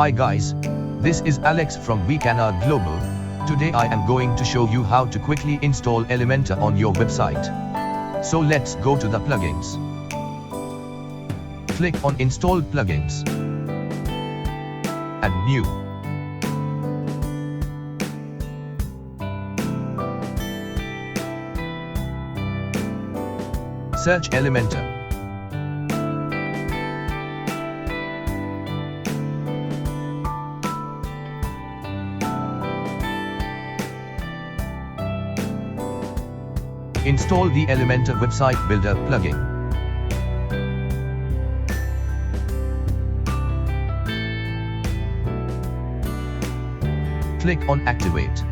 Hi guys, this is Alex from Weekana Global. Today I am going to show you how to quickly install Elementor on your website. So let's go to the plugins. Click on Install Plugins. Add New. Search Elementor. Install the Elementor Website Builder plugin. Click on Activate.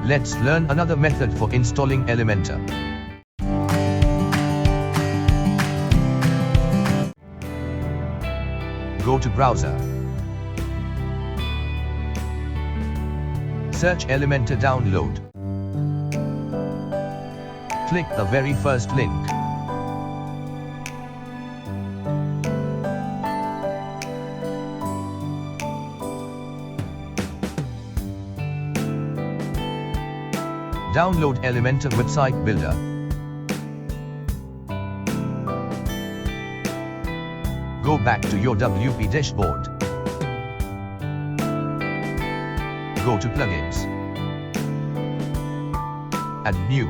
Let's learn another method for installing Elementor. Go to Browser. Search Elementor Download. Click the very first link. Download Elementor Website Builder. Go back to your WP dashboard. Go to Plugins. Add New.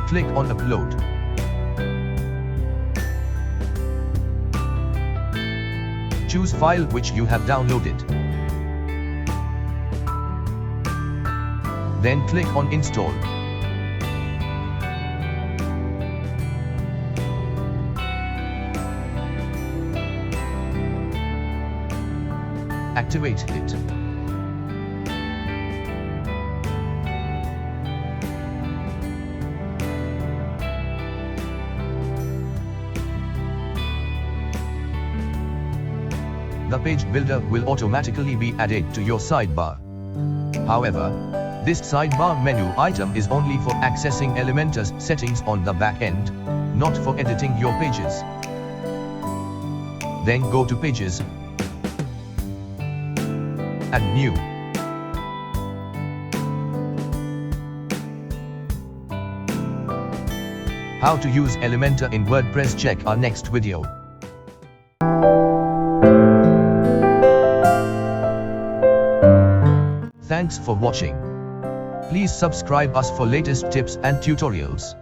Click on Upload. Choose file which you have downloaded. Then click on Install. Activate it. The page builder will automatically be added to your sidebar. However, this sidebar menu item is only for accessing Elementor's settings on the back end, not for editing your pages. Then go to Pages. Add New. How to use Elementor in WordPress? Check our next video. Thanks for watching. Please subscribe us for latest tips and tutorials.